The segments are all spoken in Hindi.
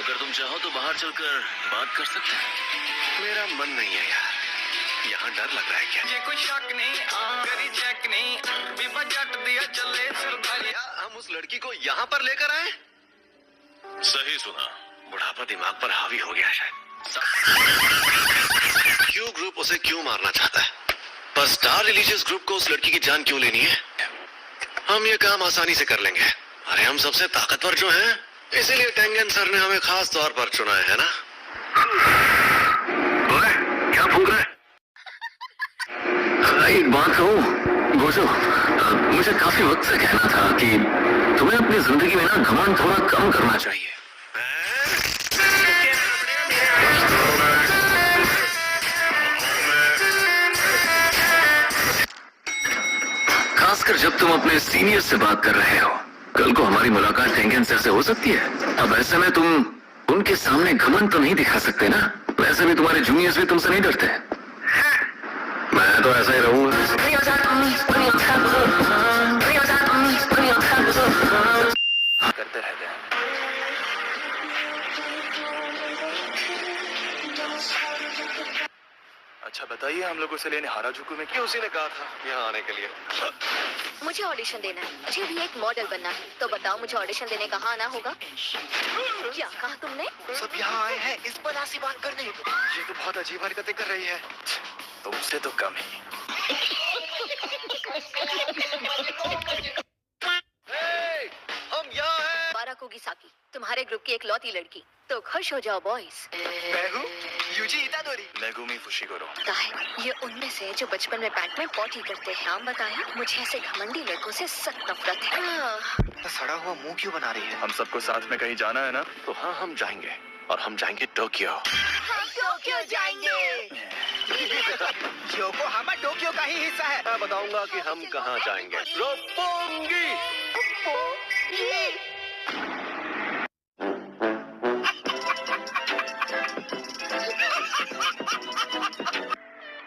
अगर तुम चाहो तो बाहर चलकर बात कर सकते हैं। मेरा मन नहीं है यार, यहाँ डर लग रहा है क्या? ये कोई शक नहीं, करी चेक नहीं, बीबा जट दिया चले क्या हम उस लड़की को यहाँ पर लेकर आए? सही सुना। बुढ़ापा दिमाग पर हावी हो गया शायद। क्यों ग्रुप उसे क्यों मारना चाहता है? पर स्टार रिलीजियस ग्रुप को उस लड़की की जान क्यों लेनी है? हम ये काम आसानी से कर लेंगे। अरे हम सबसे ताकतवर जो हैं, इसीलिए टेंगन सर ने हमें खास तौर पर चुना है ना? ओए, क्या फूक रहा है? एक बात कहूँ गोजो, मुझे काफी वक्त से कहना था कि तुम्हें अपनी जिंदगी में ना घमंड थोड़ा कम करना चाहिए। खासकर जब तुम अपने सीनियर से बात कर रहे हो। कल को हमारी मुलाकात टेंगन सर से हो सकती है। अब ऐसे में तुम उनके सामने घमंड तो नहीं दिखा सकते ना। वैसे भी तुम्हारे जूनियर्स भी तुमसे नहीं डरते। मैं तो ऐसा ही रहूंगा। करते रहते हैं। अच्छा बताइए, हम लोगों से लेने हाराजुकू में क्यों? उसी ने कहा था यहाँ आने के लिए। मुझे ऑडिशन देना है, मुझे भी एक मॉडल बनना है। तो बताओ मुझे ऑडिशन देने कहाँ आना होगा? क्या कहा तुमने? सब यहाँ आए हैं इस बला से बात करने। ये तो बहुत अजीब हरकतें कर रही है। तुमसे तो कम ही। हम यहाँ हैं। बाराकुगिसाकी, तुम्हारे ग्रुप की एक लौती लड़की। तो खुश हो जाओ बॉयज। मैं हूँ यूजी इतादोरी। Megumi Fushiguro. पता है ये उनमें से है जो बचपन में पैंट में पॉटी करते हैं। नाम बताएं? मुझे ऐसे घमंडी लड़कों से सख्त नफरत है। सड़ा हुआ मुंह क्यों बना रही है? हम सबको साथ में कहीं जाना है ना? तो हाँ, हम जाएंगे और हम जाएंगे टोक्यो। हम टोक्यो जाएंगे। योकोहामा टोक्यो का ही हिस्सा है। मैं बताऊंगा कि हम कहाँ जाएंगे। रोपोंगी।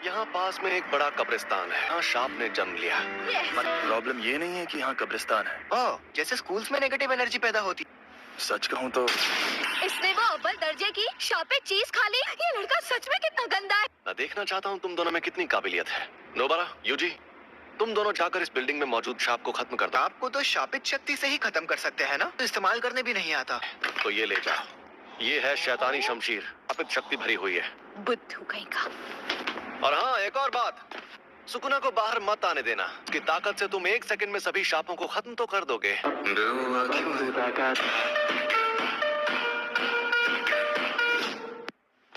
यहाँ पास में एक बड़ा कब्रिस्तान है। यहाँ सांप ने जन्म लिया। पर प्रॉब्लम ये नहीं है कि यहाँ कब्रिस्तान है। ओह, जैसे स्कूल्स में नेगेटिव एनर्जी पैदा होती। सच कहूँ तो इसने वो अव्वल दर्जे की शॉप पे चीज खा ली। ये लड़का सच में कितना गंदा है। मैं देखना चाहता हूँ तुम दोनों में कितनी काबिलियत है। नोबारा, यूजी, तुम दोनों जाकर इस बिल्डिंग में मौजूद सांप को खत्म कर दो। आपको तो शापित शक्ति से ही खत्म कर सकते हैं ना? तो इस्तेमाल करने भी नहीं आता। तो ये ले जाओ। ये है शैतानी शमशीर, शापित शक्ति भरी हुई है। बुद्धू कहीं का। और हाँ, एक और बात, सुकुना को बाहर मत आने देना। उसकी ताकत से तुम 1 सेकंड में सभी सांपों को खत्म तो कर दोगे।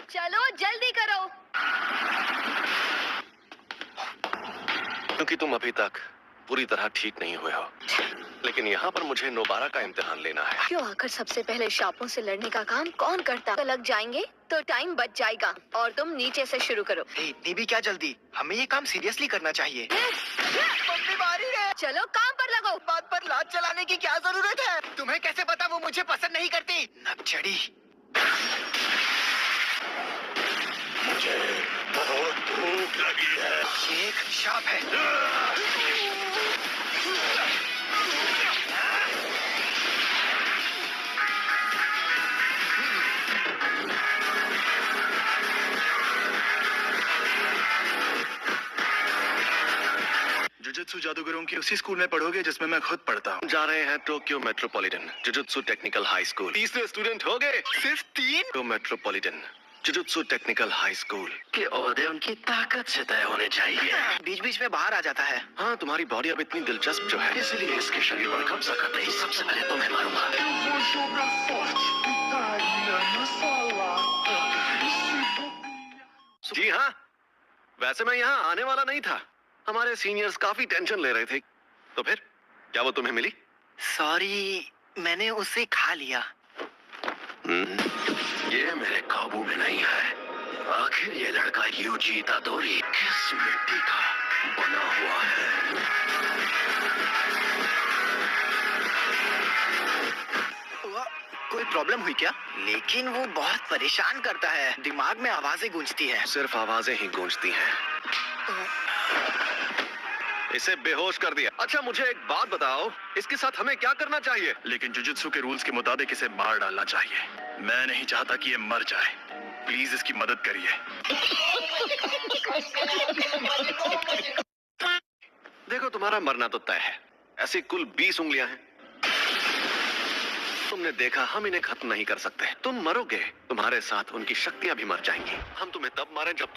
चलो जल्दी करो। क्योंकि तुम अभी तक पूरी तरह ठीक नहीं हुए हो। लेकिन यहाँ पर मुझे नोबारा का इम्तिहान लेना है। क्यों आखिर सबसे पहले सांपों से लड़ने का काम कौन करता? लग जाएंगे तो टाइम बच जाएगा। और तुम नीचे से शुरू करो। इतनी भी क्या जल्दी? हमें ये काम सीरियसली करना चाहिए। चलो काम पर लगो। बात पर लात चलाने की क्या जरूरत है? तुम्हें कैसे पता वो मुझे पसंद नहीं करती? नकचड़ी। मुझे बहुत भूख लगी है। ये एक शाप है। जुजुत्सु जादूगरों की उसी स्कूल में पढ़ोगे जिसमें मैं खुद पढ़ता हूँ। जा रहे हैं Tokyo metropolitan jujutsu technical high school. तीसरे स्टूडेंट हो गए। सिर्फ 3? तो metropolitan jujutsu technical high school के ओहदे उनकी ताकत से तय होने चाहिए। बीच बीच में बाहर आ जाता है। हाँ, तुम्हारी बॉडी अब इतनी दिलचस्प जो है। इसलिए इसके शरीर पर कब्जा करते ही सबसे पहले तुम्हें मारूंगा। जी हाँ, वैसे मैं यहाँ आने वाला नहीं था। हमारे सीनियर्स काफी टेंशन ले रहे थे। तो फिर क्या वो तुम्हें मिली? सॉरी, मैंने उसे खा लिया। ये मेरे काबू में नहीं है। आखिर ये लड़का यूजी इतादोरी किस मिट्टी का बना हुआ है? कोई प्रॉब्लम हुई क्या? लेकिन वो बहुत परेशान करता है। दिमाग में आवाजें गूंजती है। सिर्फ आवाजें ही गूंजती हैं। इसे बेहोश कर दिया। अच्छा, मुझे एक बात बताओ, इसके साथ हमें क्या करना चाहिए? लेकिन जुजुत्सु के रूल्स के मुताबिक इसे मार डालना चाहिए। मैं नहीं चाहता कि ये मर जाए। प्लीज इसकी मदद करिए। देखो, तुम्हारा मरना तो तय है। ऐसी कुल 20 उंगलियां हैं। तुमने देखा, हम इन्हें खत्म नहीं कर सकते। तुम मरोगे, तुम्हारे साथ उनकी शक्तियां भी मर जाएंगी। हम तुम्हें तब मारें जब